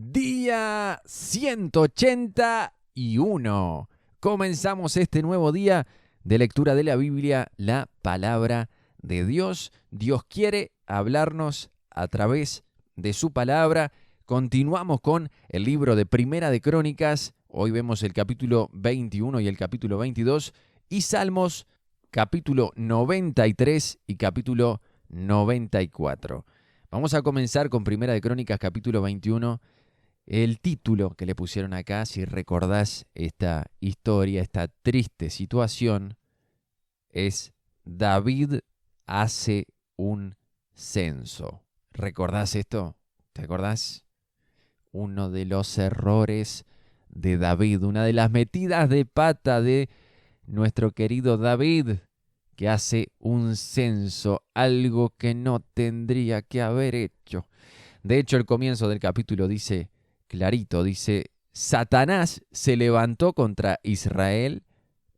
Día 181. Comenzamos este nuevo día de lectura de la Biblia, la palabra de Dios. Dios quiere hablarnos a través de su palabra. Continuamos con el libro de Primera de Crónicas. Hoy vemos el capítulo 21 y el capítulo 22. Y Salmos, capítulo 93 y capítulo 94. Vamos a comenzar con Primera de Crónicas, capítulo 21. El título que le pusieron acá, si recordás esta historia, esta triste situación, es David hace un censo. ¿Recordás esto? ¿Te acordás? Uno de los errores de David, una de las metidas de pata de nuestro querido David, que hace un censo, algo que no tendría que haber hecho. De hecho, el comienzo del capítulo dice clarito, dice: Satanás se levantó contra Israel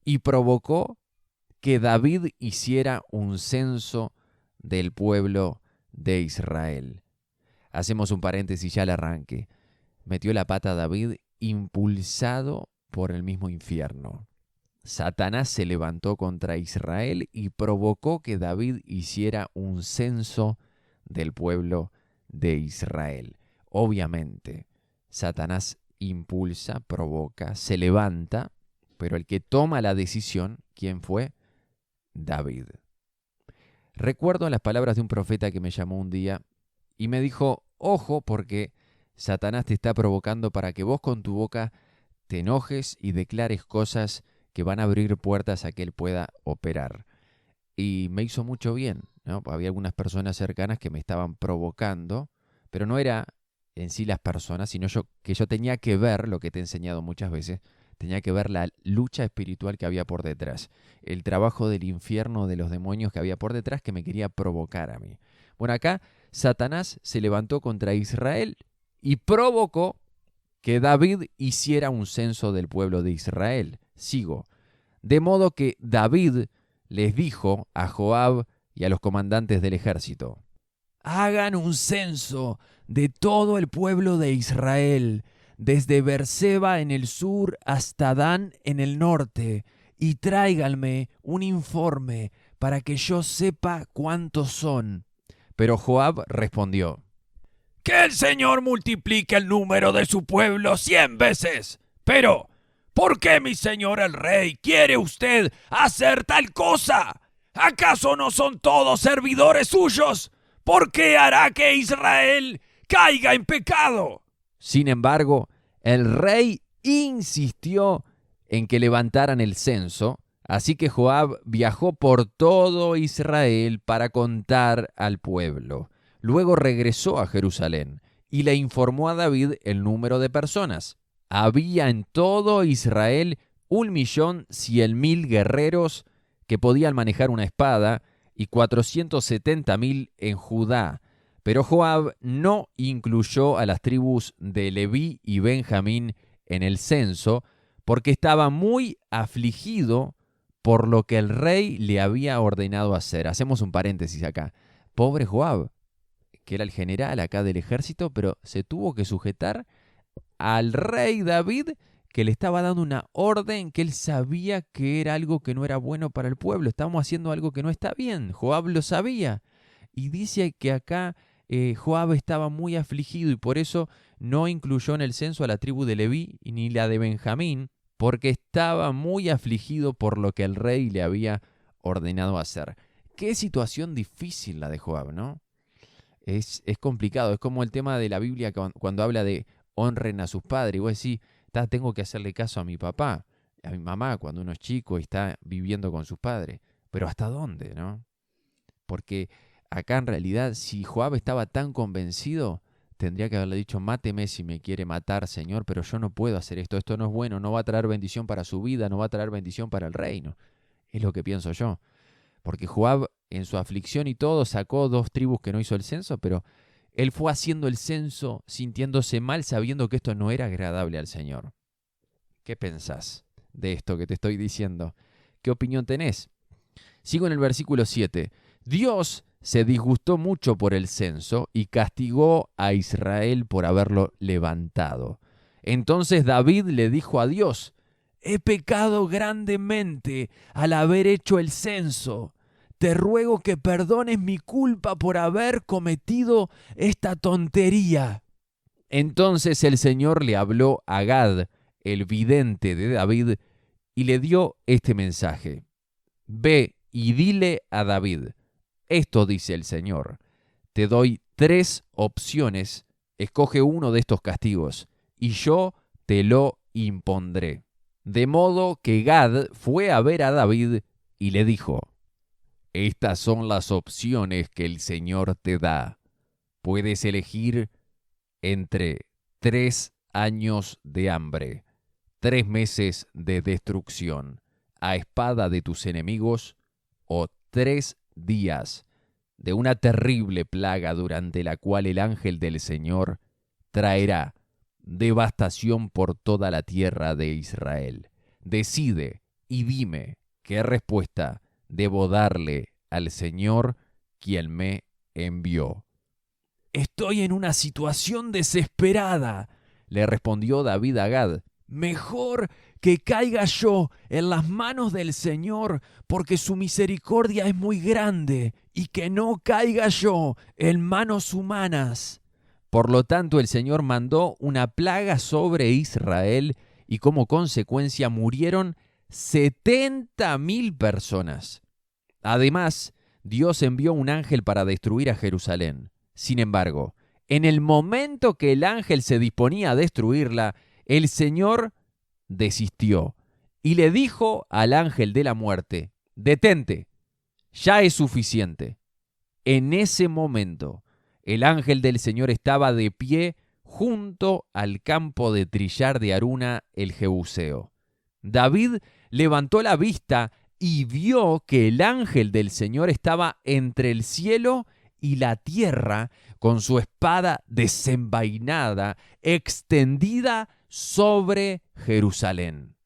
y provocó que David hiciera un censo del pueblo de Israel. Hacemos un paréntesis ya al arranque. Metió la pata David impulsado por el mismo infierno. Satanás se levantó contra Israel y provocó que David hiciera un censo del pueblo de Israel. Obviamente, Satanás impulsa, provoca, se levanta, pero el que toma la decisión, ¿quién fue? David. Recuerdo las palabras de un profeta que me llamó un día y me dijo: ojo, porque Satanás te está provocando para que vos con tu boca te enojes y declares cosas que van a abrir puertas a que él pueda operar. Y me hizo mucho bien, ¿no? Había algunas personas cercanas que me estaban provocando, pero no era en sí las personas, sino que yo tenía que ver, lo que te he enseñado muchas veces, tenía que ver la lucha espiritual que había por detrás, el trabajo del infierno, de los demonios que había por detrás, que me quería provocar a mí. Bueno, acá Satanás se levantó contra Israel y provocó que David hiciera un censo del pueblo de Israel. Sigo. De modo que David les dijo a Joab y a los comandantes del ejército: hagan un censo de todo el pueblo de Israel, desde Beerseba en el sur hasta Dan en el norte, y tráiganme un informe para que yo sepa cuántos son. Pero Joab respondió: que el Señor multiplique el número de su pueblo 100 veces. Pero, ¿por qué, mi señor el rey, quiere usted hacer tal cosa? ¿Acaso no son todos servidores suyos? ¿Por qué hará que Israel caiga en pecado? Sin embargo, el rey insistió en que levantaran el censo, así que Joab viajó por todo Israel para contar al pueblo. Luego regresó a Jerusalén y le informó a David el número de personas. Había en todo Israel 1.100.000 guerreros que podían manejar una espada y 470.000 en Judá. Pero Joab no incluyó a las tribus de Leví y Benjamín en el censo porque estaba muy afligido por lo que el rey le había ordenado hacer. Hacemos un paréntesis acá. Pobre Joab, que era el general acá del ejército, pero se tuvo que sujetar al rey David, que le estaba dando una orden que él sabía que era algo que no era bueno para el pueblo. Estamos haciendo algo que no está bien. Joab lo sabía. Y dice que acá Joab estaba muy afligido y por eso no incluyó en el censo a la tribu de Leví ni la de Benjamín, porque estaba muy afligido por lo que el rey le había ordenado hacer. Qué situación difícil la de Joab, ¿no? Es complicado, es como el tema de la Biblia cuando habla de honren a sus padres. Y vos decís: tengo que hacerle caso a mi papá, a mi mamá, cuando uno es chico y está viviendo con sus padres. Pero ¿hasta dónde, no? Porque acá en realidad, si Joab estaba tan convencido, tendría que haberle dicho: máteme si me quiere matar, Señor, pero yo no puedo hacer esto. Esto no es bueno, no va a traer bendición para su vida, no va a traer bendición para el reino. Es lo que pienso yo. Porque Joab, en su aflicción y todo, sacó 2 tribus que no hizo el censo, pero él fue haciendo el censo sintiéndose mal, sabiendo que esto no era agradable al Señor. ¿Qué pensás de esto que te estoy diciendo? ¿Qué opinión tenés? Sigo en el versículo 7. Dios se disgustó mucho por el censo y castigó a Israel por haberlo levantado. Entonces David le dijo a Dios: «He pecado grandemente al haber hecho el censo. Te ruego que perdones mi culpa por haber cometido esta tontería». Entonces el Señor le habló a Gad, el vidente de David, y le dio este mensaje: «Ve y dile a David, esto dice el Señor, te doy 3 opciones, escoge uno de estos castigos, y yo te lo impondré». De modo que Gad fue a ver a David y le dijo: «Estas son las opciones que el Señor te da. Puedes elegir entre 3 años de hambre, 3 meses de destrucción a espada de tus enemigos, o 3 días de una terrible plaga durante la cual el ángel del Señor traerá devastación por toda la tierra de Israel. Decide y dime qué respuesta debo darle al Señor quien me envió». «Estoy en una situación desesperada», le respondió David a Gad. «Mejor que caiga yo en las manos del Señor, porque su misericordia es muy grande, y que no caiga yo en manos humanas». Por lo tanto, el Señor mandó una plaga sobre Israel, y como consecuencia murieron 70.000 personas. Además, Dios envió un ángel para destruir a Jerusalén. Sin embargo, en el momento que el ángel se disponía a destruirla, el Señor desistió y le dijo al ángel de la muerte: «Detente, ya es suficiente». En ese momento, el ángel del Señor estaba de pie junto al campo de trillar de Aruna el Jebuseo. David levantó la vista y vio que el ángel del Señor estaba entre el cielo y la tierra, con su espada desenvainada, extendida sobre Jerusalén.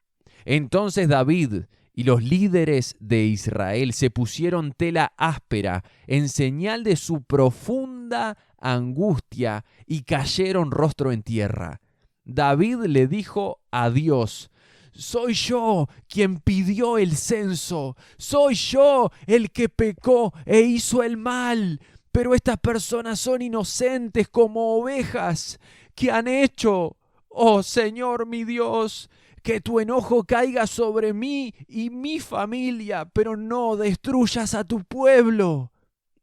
Entonces David y los líderes de Israel se pusieron tela áspera en señal de su profunda angustia y cayeron rostro en tierra. David le dijo a Dios: «Soy yo quien pidió el censo, soy yo el que pecó e hizo el mal, pero estas personas son inocentes como ovejas. ¿Qué han hecho? Oh Señor mi Dios, que tu enojo caiga sobre mí y mi familia, pero no destruyas a tu pueblo».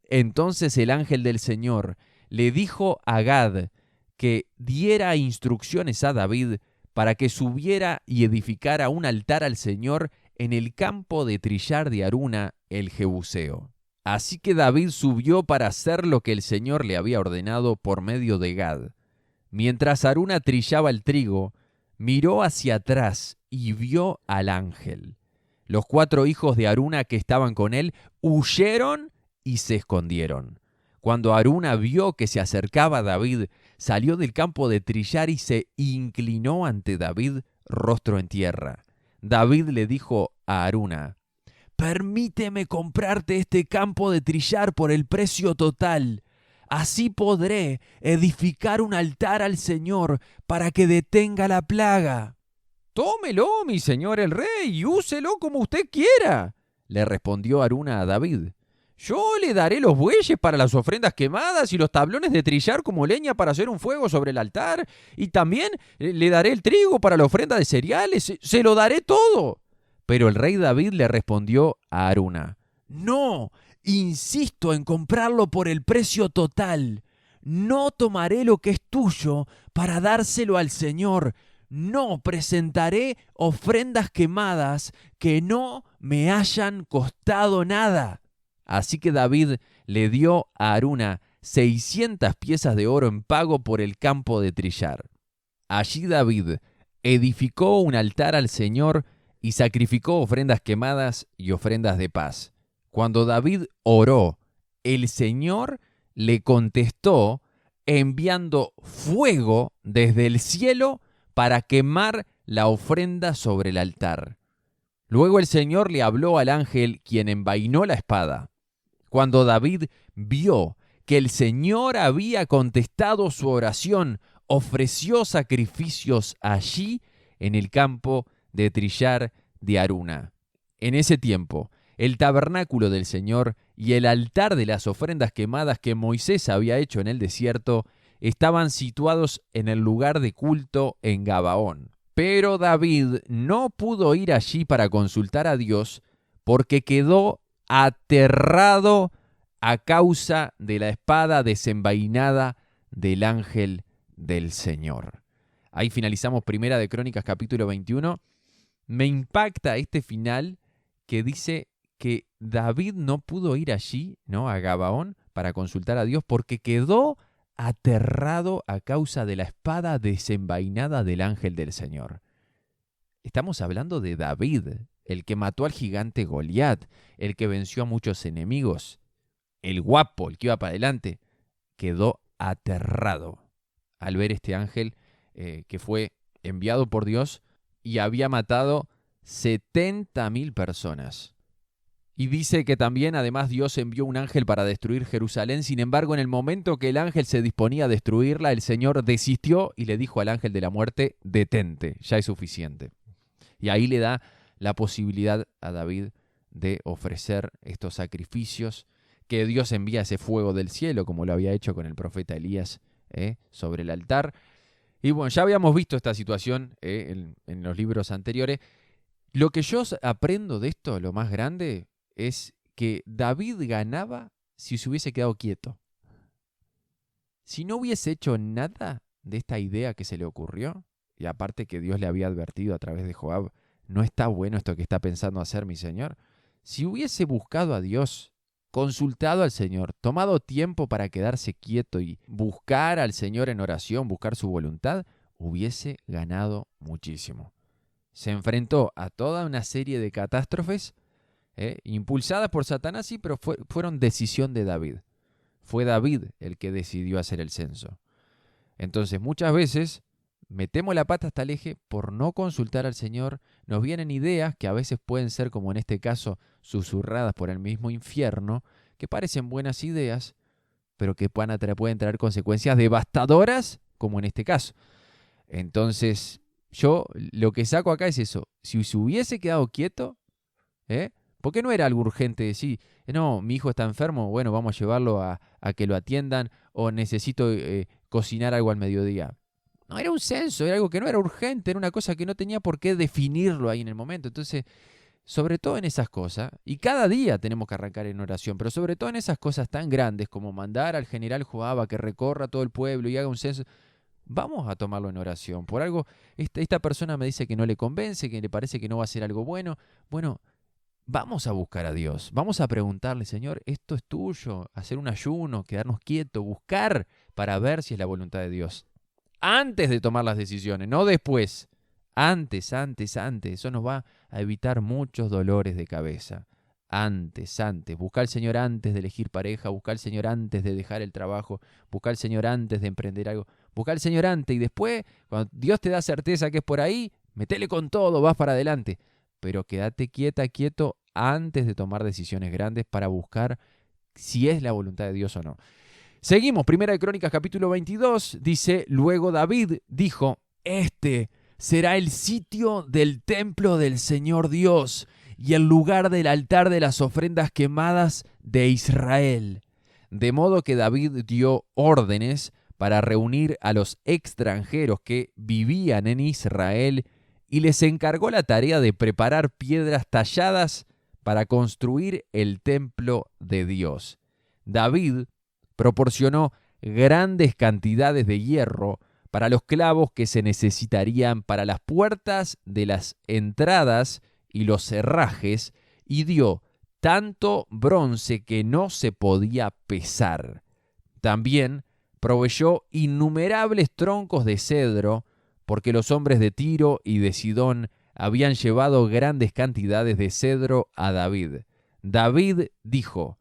Entonces el ángel del Señor le dijo a Gad que diera instrucciones a David para que subiera y edificara un altar al Señor en el campo de trillar de Aruna el Jebuseo. Así que David subió para hacer lo que el Señor le había ordenado por medio de Gad. Mientras Aruna trillaba el trigo, miró hacia atrás y vio al ángel. Los 4 hijos de Aruna que estaban con él huyeron y se escondieron. Cuando Aruna vio que se acercaba David, salió del campo de trillar y se inclinó ante David, rostro en tierra. David le dijo a Aruna: «Permíteme comprarte este campo de trillar por el precio total. Así podré edificar un altar al Señor para que detenga la plaga». «Tómelo, mi señor el rey, y úselo como usted quiera», le respondió Aruna a David. «Yo le daré los bueyes para las ofrendas quemadas y los tablones de trillar como leña para hacer un fuego sobre el altar, y también le daré el trigo para la ofrenda de cereales, se lo daré todo». Pero el rey David le respondió a Aruna: «No, insisto en comprarlo por el precio total. No tomaré lo que es tuyo para dárselo al Señor. No presentaré ofrendas quemadas que no me hayan costado nada». Así que David le dio a Aruna 600 piezas de oro en pago por el campo de trillar. Allí David edificó un altar al Señor y sacrificó ofrendas quemadas y ofrendas de paz. Cuando David oró, el Señor le contestó enviando fuego desde el cielo para quemar la ofrenda sobre el altar. Luego el Señor le habló al ángel, quien envainó la espada. Cuando David vio que el Señor había contestado su oración, ofreció sacrificios allí en el campo de trillar de Aruna. En ese tiempo, el tabernáculo del Señor y el altar de las ofrendas quemadas que Moisés había hecho en el desierto estaban situados en el lugar de culto en Gabaón. Pero David no pudo ir allí para consultar a Dios porque quedó aterrado a causa de la espada desenvainada del ángel del Señor. Ahí finalizamos Primera de Crónicas capítulo 21. Me impacta este final que dice que David no pudo ir allí, ¿no?, a Gabaón para consultar a Dios porque quedó aterrado a causa de la espada desenvainada del ángel del Señor. Estamos hablando de David, el que mató al gigante Goliat, el que venció a muchos enemigos, el guapo, el que iba para adelante, quedó aterrado al ver este ángel que fue enviado por Dios y había matado 70.000 personas. Y dice que también, además, Dios envió un ángel para destruir Jerusalén. Sin embargo, en el momento que el ángel se disponía a destruirla, el Señor desistió y le dijo al ángel de la muerte, detente, ya es suficiente. Y ahí le da la posibilidad a David de ofrecer estos sacrificios, que Dios envía ese fuego del cielo, como lo había hecho con el profeta Elías sobre el altar. Y bueno, ya habíamos visto esta situación en los libros anteriores. Lo que yo aprendo de esto, lo más grande, es que David ganaba si se hubiese quedado quieto. Si no hubiese hecho nada de esta idea que se le ocurrió, y aparte que Dios le había advertido a través de Joab, no está bueno esto que está pensando hacer mi señor. Si hubiese buscado a Dios, consultado al Señor, tomado tiempo para quedarse quieto y buscar al Señor en oración, buscar su voluntad, hubiese ganado muchísimo. Se enfrentó a toda una serie de catástrofes impulsadas por Satanás, sí, pero fueron decisión de David. Fue David el que decidió hacer el censo. Entonces, muchas veces metemos la pata hasta el eje por no consultar al Señor. Nos vienen ideas que a veces pueden ser, como en este caso, susurradas por el mismo infierno, que parecen buenas ideas, pero que pueden traer consecuencias devastadoras, como en este caso. Entonces, yo lo que saco acá es eso. Si se hubiese quedado quieto, porque no era algo urgente decir, no, mi hijo está enfermo, bueno, vamos a llevarlo a que lo atiendan, o necesito cocinar algo al mediodía. No, era un censo, era algo que no era urgente, era una cosa que no tenía por qué definirlo ahí en el momento. Entonces, sobre todo en esas cosas, y cada día tenemos que arrancar en oración, pero sobre todo en esas cosas tan grandes como mandar al general Joab a que recorra todo el pueblo y haga un censo, vamos a tomarlo en oración. Por algo, esta persona me dice que no le convence, que le parece que no va a ser algo bueno. Bueno, vamos a buscar a Dios, vamos a preguntarle, Señor, esto es tuyo, hacer un ayuno, quedarnos quietos, buscar para ver si es la voluntad de Dios. Antes de tomar las decisiones, no después. Antes. Eso nos va a evitar muchos dolores de cabeza. Antes. Busca al Señor antes de elegir pareja, busca al Señor antes de dejar el trabajo, busca al Señor antes de emprender algo, busca al Señor antes y después, cuando Dios te da certeza que es por ahí, metele con todo, vas para adelante. Pero quédate quieto antes de tomar decisiones grandes para buscar si es la voluntad de Dios o no. Seguimos, Primera de Crónicas capítulo 22, dice, luego David dijo, este será el sitio del templo del Señor Dios y el lugar del altar de las ofrendas quemadas de Israel. De modo que David dio órdenes para reunir a los extranjeros que vivían en Israel y les encargó la tarea de preparar piedras talladas para construir el templo de Dios. David proporcionó grandes cantidades de hierro para los clavos que se necesitarían para las puertas de las entradas y los herrajes, y dio tanto bronce que no se podía pesar. También proveyó innumerables troncos de cedro, porque los hombres de Tiro y de Sidón habían llevado grandes cantidades de cedro a David. David dijo,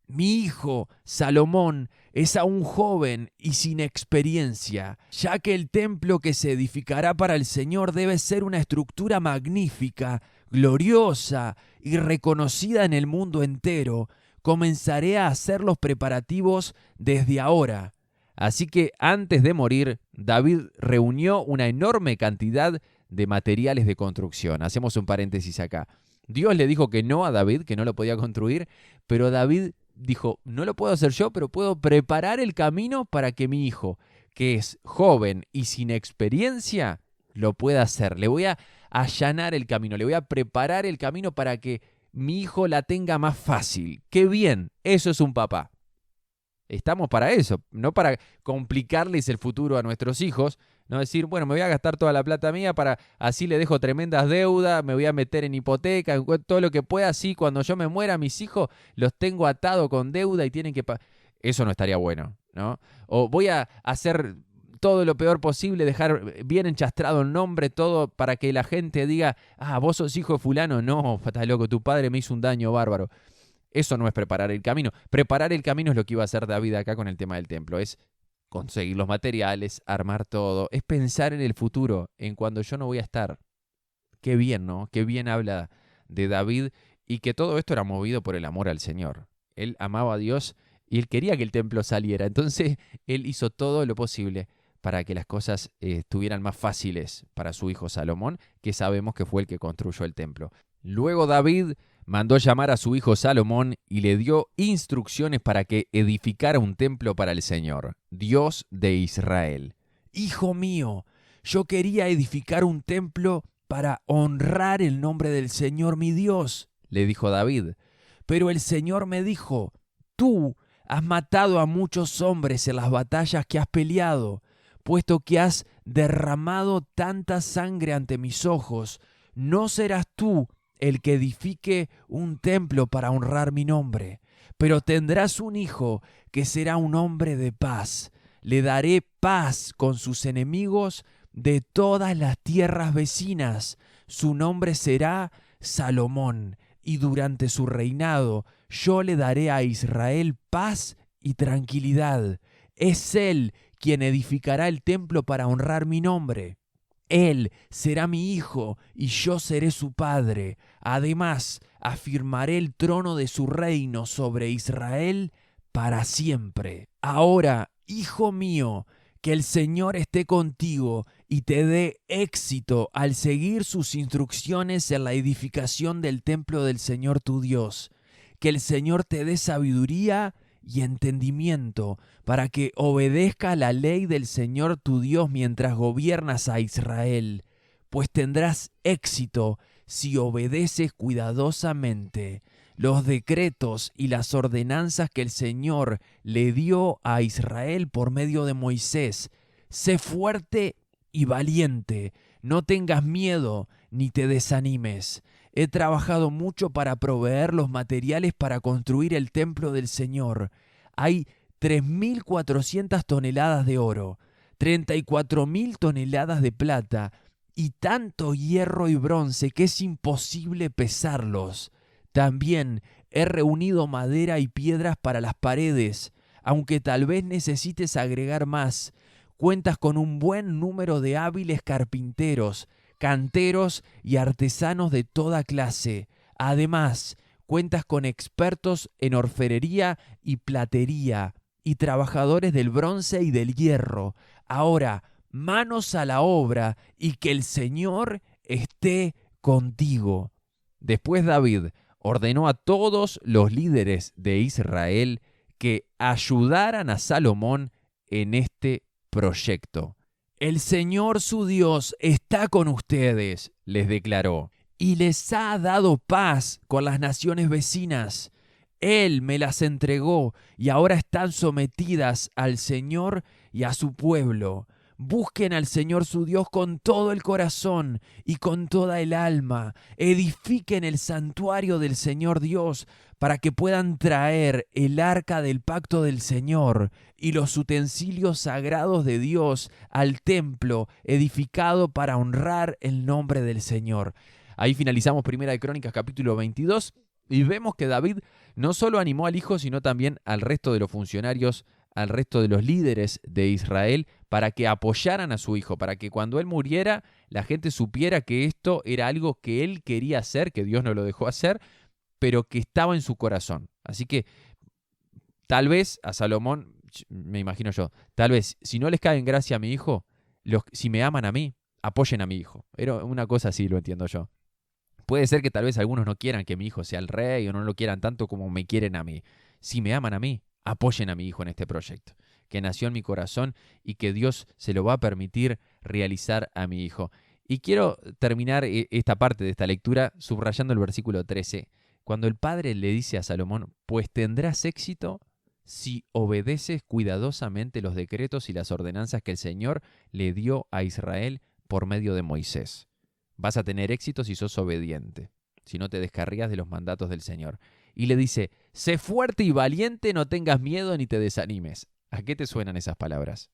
mi hijo Salomón es aún joven y sin experiencia, ya que el templo que se edificará para el Señor debe ser una estructura magnífica, gloriosa y reconocida en el mundo entero, comenzaré a hacer los preparativos desde ahora. Así que antes de morir, David reunió una enorme cantidad de materiales de construcción. Hacemos un paréntesis acá. Dios le dijo que no a David, que no lo podía construir, pero David dijo, no lo puedo hacer yo, pero puedo preparar el camino para que mi hijo, que es joven y sin experiencia, lo pueda hacer. Le voy a allanar el camino, le voy a preparar el camino para que mi hijo la tenga más fácil. ¡Qué bien! Eso es un papá. Estamos para eso, no para complicarles el futuro a nuestros hijos, no decir, bueno, me voy a gastar toda la plata mía para así le dejo tremendas deudas, me voy a meter en hipoteca, en todo lo que pueda, así cuando yo me muera, mis hijos los tengo atados con deuda y tienen que pagar. Eso no estaría bueno, ¿no? O voy a hacer todo lo peor posible, dejar bien enchastrado el nombre, todo para que la gente diga, vos sos hijo de fulano. No, estás loco, tu padre me hizo un daño bárbaro. Eso no es preparar el camino. Preparar el camino es lo que iba a hacer David acá con el tema del templo. Es conseguir los materiales, armar todo. Es pensar en el futuro, en cuando yo no voy a estar. Qué bien, ¿no? Qué bien habla de David y que todo esto era movido por el amor al Señor. Él amaba a Dios y él quería que el templo saliera. Entonces, él hizo todo lo posible para que las cosas estuvieran más fáciles para su hijo Salomón, que sabemos que fue el que construyó el templo. Luego David mandó llamar a su hijo Salomón y le dio instrucciones para que edificara un templo para el Señor, Dios de Israel. Hijo mío, yo quería edificar un templo para honrar el nombre del Señor mi Dios, le dijo David. Pero el Señor me dijo, tú has matado a muchos hombres en las batallas que has peleado, puesto que has derramado tanta sangre ante mis ojos, no serás tú el que edifique un templo para honrar mi nombre, pero tendrás un hijo que será un hombre de paz. Le daré paz con sus enemigos de todas las tierras vecinas. Su nombre será Salomón, y durante su reinado yo le daré a Israel paz y tranquilidad. Es él quien edificará el templo para honrar mi nombre. Él será mi hijo y yo seré su padre. Además, afirmaré el trono de su reino sobre Israel para siempre. Ahora, hijo mío, que el Señor esté contigo y te dé éxito al seguir sus instrucciones en la edificación del templo del Señor tu Dios. Que el Señor te dé sabiduría y entendimiento para que obedezca la ley del Señor tu Dios mientras gobiernas a Israel, pues tendrás éxito si obedeces cuidadosamente los decretos y las ordenanzas que el Señor le dio a Israel por medio de Moisés. Sé fuerte y valiente, no tengas miedo ni te desanimes. He trabajado mucho para proveer los materiales para construir el templo del Señor. Hay 3.400 toneladas de oro, 34.000 toneladas de plata y tanto hierro y bronce que es imposible pesarlos. También he reunido madera y piedras para las paredes, aunque tal vez necesites agregar más. Cuentas con un buen número de hábiles carpinteros, canteros y artesanos de toda clase. Además, cuentas con expertos en orfebrería y platería y trabajadores del bronce y del hierro. Ahora, manos a la obra y que el Señor esté contigo. Después David ordenó a todos los líderes de Israel que ayudaran a Salomón en este proyecto. El Señor su Dios está con ustedes, les declaró, y les ha dado paz con las naciones vecinas. Él me las entregó y ahora están sometidas al Señor y a su pueblo. Busquen al Señor su Dios con todo el corazón y con toda el alma. Edifiquen el santuario del Señor Dios para que puedan traer el arca del pacto del Señor y los utensilios sagrados de Dios al templo edificado para honrar el nombre del Señor. Ahí finalizamos Primera de Crónicas capítulo 22 y vemos que David no solo animó al hijo, sino también al resto de los funcionarios, al resto de los líderes de Israel para que apoyaran a su hijo, para que cuando él muriera la gente supiera que esto era algo que él quería hacer, que Dios no lo dejó hacer, pero que estaba en su corazón. Así que Tal vez a Salomón, me imagino yo, tal vez si no les cae en gracia a mi hijo, si me aman a mí, apoyen a mi hijo. Era una cosa así, lo entiendo yo. Puede ser que tal vez algunos no quieran que mi hijo sea el rey o no lo quieran tanto como me quieren a mí. Si me aman a mí, apoyen a mi hijo en este proyecto, que nació en mi corazón y que Dios se lo va a permitir realizar a mi hijo. Y quiero terminar esta parte de esta lectura subrayando el versículo 13, cuando el padre le dice a Salomón, pues tendrás éxito si obedeces cuidadosamente los decretos y las ordenanzas que el Señor le dio a Israel por medio de Moisés. Vas a tener éxito si sos obediente, si no te descarrías de los mandatos del Señor. Y le dice, sé fuerte y valiente, no tengas miedo ni te desanimes. ¿A qué te suenan esas palabras?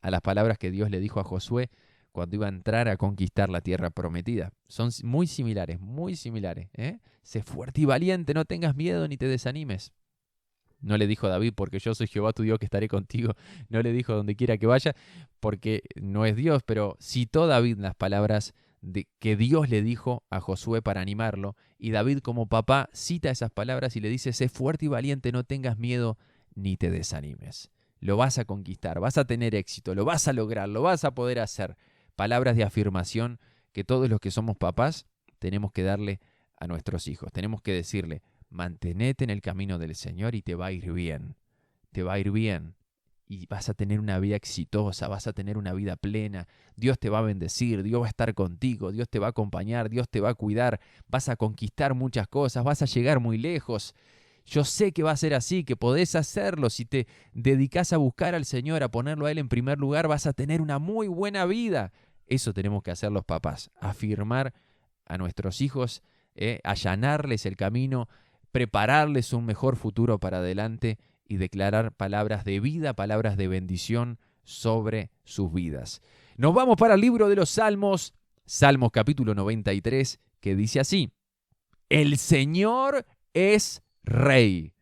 A las palabras que Dios le dijo a Josué cuando iba a entrar a conquistar la tierra prometida. Son muy similares, muy similares. Sé fuerte y valiente, no tengas miedo ni te desanimes. No le dijo David, porque yo soy Jehová tu Dios que estaré contigo. No le dijo donde quiera que vaya, porque no es Dios, pero citó David las palabras que Dios le dijo a Josué para animarlo. Y David como papá cita esas palabras y le dice, sé fuerte y valiente, no tengas miedo ni te desanimes. Lo vas a conquistar, vas a tener éxito, lo vas a lograr, lo vas a poder hacer. Palabras de afirmación que todos los que somos papás tenemos que darle a nuestros hijos. Tenemos que decirle, mantenete en el camino del Señor y te va a ir bien. Te va a ir bien. Y vas a tener una vida exitosa, vas a tener una vida plena. Dios te va a bendecir, Dios va a estar contigo, Dios te va a acompañar, Dios te va a cuidar. Vas a conquistar muchas cosas, vas a llegar muy lejos. Yo sé que va a ser así, que podés hacerlo. Si te dedicás a buscar al Señor, a ponerlo a Él en primer lugar, vas a tener una muy buena vida. Eso tenemos que hacer los papás, afirmar a nuestros hijos, allanarles el camino, prepararles un mejor futuro para adelante y declarar palabras de vida, palabras de bendición sobre sus vidas. Nos vamos para el libro de los Salmos, Salmos capítulo 93, que dice así, el Señor es Rey,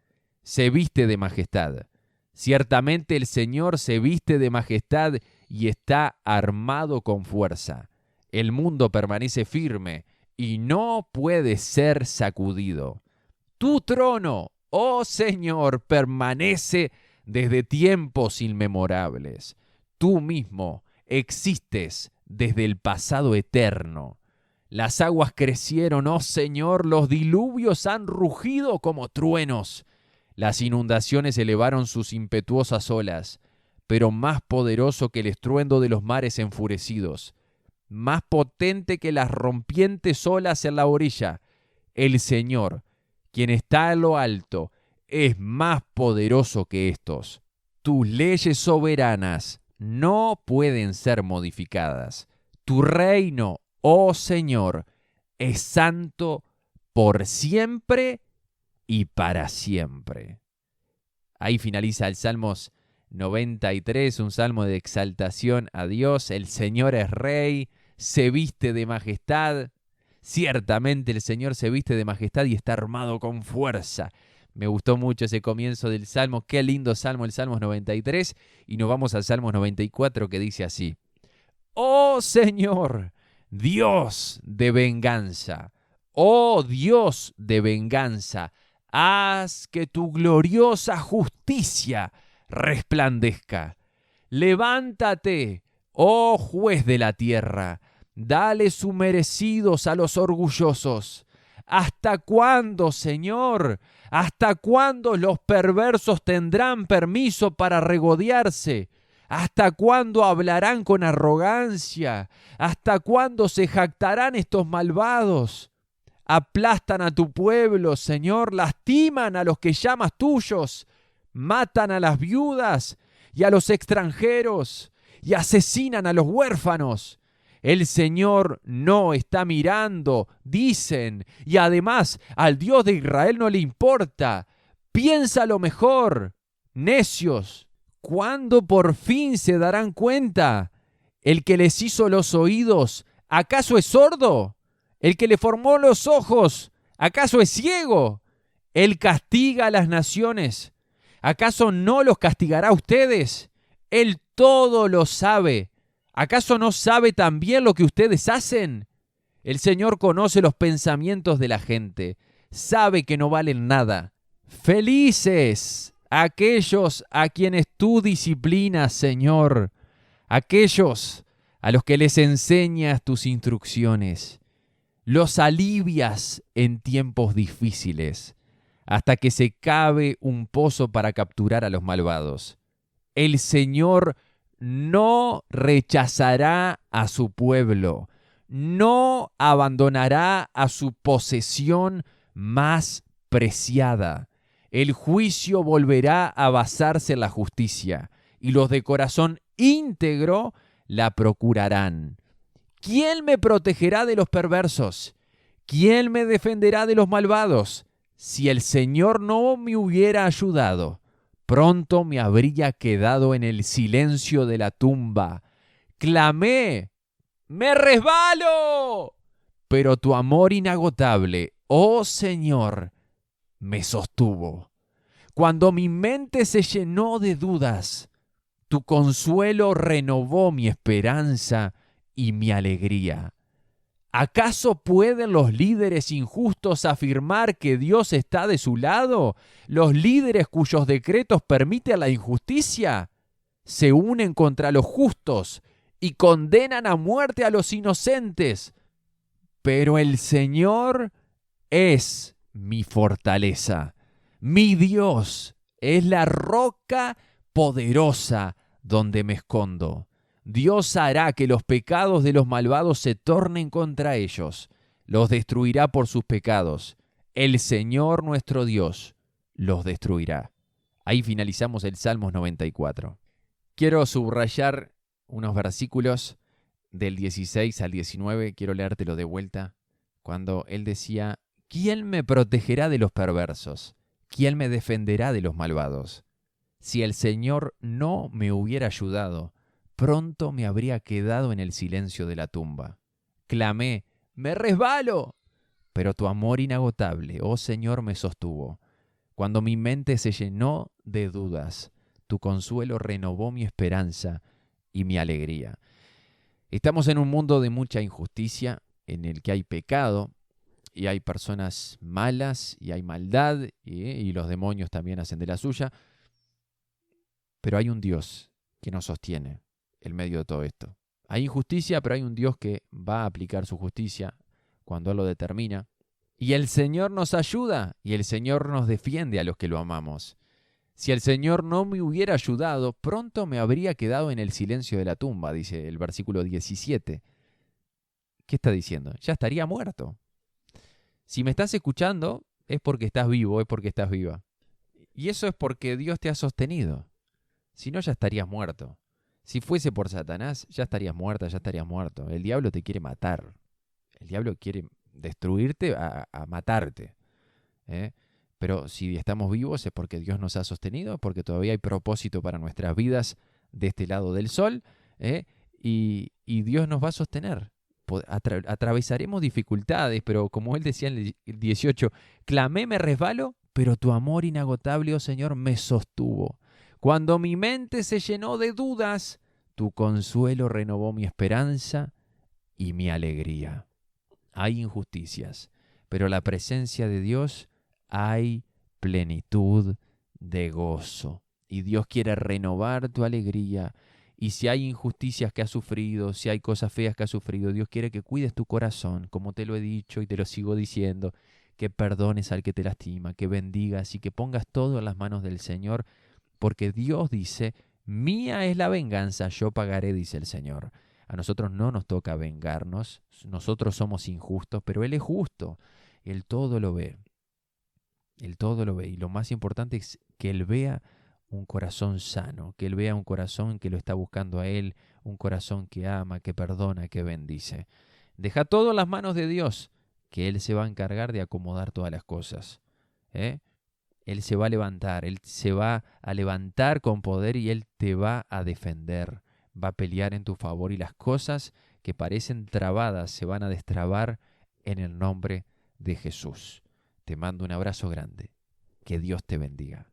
se viste de majestad. Ciertamente el Señor se viste de majestad y está armado con fuerza. El mundo permanece firme y no puede ser sacudido. Tu trono, oh Señor, permanece desde tiempos inmemorables. Tú mismo existes desde el pasado eterno. Las aguas crecieron, oh Señor, los diluvios han rugido como truenos. Las inundaciones elevaron sus impetuosas olas, pero más poderoso que el estruendo de los mares enfurecidos, más potente que las rompientes olas en la orilla. El Señor, quien está en lo alto, es más poderoso que estos. Tus leyes soberanas no pueden ser modificadas. Tu reino, oh Señor, es santo por siempre y para siempre. Ahí finaliza el Salmos 93, un salmo de exaltación a Dios. El Señor es Rey, se viste de majestad. Ciertamente el Señor se viste de majestad y está armado con fuerza. Me gustó mucho ese comienzo del Salmo. Qué lindo Salmo, el Salmos 93. Y nos vamos al Salmos 94 que dice así. Oh Señor, Dios de venganza. Oh Dios de venganza. Haz que tu gloriosa justicia resplandezca. Levántate, oh juez de la tierra. Dale sus merecidos a los orgullosos. ¿Hasta cuándo, Señor? ¿Hasta cuándo los perversos tendrán permiso para regodearse? ¿Hasta cuándo hablarán con arrogancia? ¿Hasta cuándo se jactarán estos malvados? Aplastan a tu pueblo, Señor, lastiman a los que llamas tuyos, matan a las viudas y a los extranjeros y asesinan a los huérfanos. El Señor no está mirando, dicen, y además al Dios de Israel no le importa. Piénsalo mejor, necios. ¿Cuándo por fin se darán cuenta? El que les hizo los oídos, ¿acaso es sordo? El que le formó los ojos, ¿acaso es ciego? Él castiga a las naciones. ¿Acaso no los castigará a ustedes? Él todo lo sabe. ¿Acaso no sabe también lo que ustedes hacen? El Señor conoce los pensamientos de la gente. Sabe que no valen nada. Felices aquellos a quienes tú disciplinas, Señor, aquellos a los que les enseñas tus instrucciones, los alivias en tiempos difíciles, hasta que se cabe un pozo para capturar a los malvados. El Señor no rechazará a su pueblo, no abandonará a su posesión más preciada. El juicio volverá a basarse en la justicia, y los de corazón íntegro la procurarán. ¿Quién me protegerá de los perversos? ¿Quién me defenderá de los malvados? Si el Señor no me hubiera ayudado, pronto me habría quedado en el silencio de la tumba. Clamé, ¡me resbalo! Pero tu amor inagotable, oh Señor, me sostuvo. Cuando mi mente se llenó de dudas, tu consuelo renovó mi esperanza y mi alegría. ¿Acaso pueden los líderes injustos afirmar que Dios está de su lado? ¿Los líderes cuyos decretos permiten la injusticia se unen contra los justos y condenan a muerte a los inocentes? Pero el Señor es mi fortaleza. Mi Dios es la roca poderosa donde me escondo. Dios hará que los pecados de los malvados se tornen contra ellos. Los destruirá por sus pecados. El Señor nuestro Dios los destruirá. Ahí finalizamos el Salmos 94. Quiero subrayar unos versículos del 16 al 19. Quiero leértelo de vuelta. Cuando él decía, ¿quién me protegerá de los perversos? ¿Quién me defenderá de los malvados? Si el Señor no me hubiera ayudado, pronto me habría quedado en el silencio de la tumba. Clamé, ¡me resbalo! Pero tu amor inagotable, oh Señor, me sostuvo. Cuando mi mente se llenó de dudas, tu consuelo renovó mi esperanza y mi alegría. Estamos en un mundo de mucha injusticia, en el que hay pecado, y hay personas malas, y hay maldad, y los demonios también hacen de la suya. Pero hay un Dios que nos sostiene en medio de todo esto. Hay injusticia, pero hay un Dios que va a aplicar su justicia cuando Él lo determina. Y el Señor nos ayuda y el Señor nos defiende a los que lo amamos. Si el Señor no me hubiera ayudado, pronto me habría quedado en el silencio de la tumba, dice el versículo 17. ¿Qué está diciendo? Ya estaría muerto. Si me estás escuchando, es porque estás vivo, es porque estás viva. Y eso es porque Dios te ha sostenido. Si no, ya estarías muerto. Si fuese por Satanás, ya estarías muerta, ya estarías muerto. El diablo te quiere matar. El diablo quiere destruirte a matarte. Pero si estamos vivos es porque Dios nos ha sostenido, porque todavía hay propósito para nuestras vidas de este lado del sol, y Dios nos va a sostener. Atravesaremos dificultades, pero como él decía en el 18, clamé, me resbalo, pero tu amor inagotable, oh Señor, me sostuvo. Cuando mi mente se llenó de dudas, tu consuelo renovó mi esperanza y mi alegría. Hay injusticias, pero la presencia de Dios hay plenitud de gozo. Y Dios quiere renovar tu alegría. Y si hay injusticias que has sufrido, si hay cosas feas que has sufrido, Dios quiere que cuides tu corazón, como te lo he dicho y te lo sigo diciendo, que perdones al que te lastima, que bendigas y que pongas todo en las manos del Señor, porque Dios dice, mía es la venganza, yo pagaré, dice el Señor. A nosotros no nos toca vengarnos, nosotros somos injustos, pero Él es justo, Él todo lo ve. Él todo lo ve, y lo más importante es que Él vea un corazón sano, que Él vea un corazón que lo está buscando a Él, un corazón que ama, que perdona, que bendice. Deja todo en las manos de Dios, que Él se va a encargar de acomodar todas las cosas. Él se va a levantar, Él se va a levantar con poder y Él te va a defender, va a pelear en tu favor y las cosas que parecen trabadas se van a destrabar en el nombre de Jesús. Te mando un abrazo grande. Que Dios te bendiga.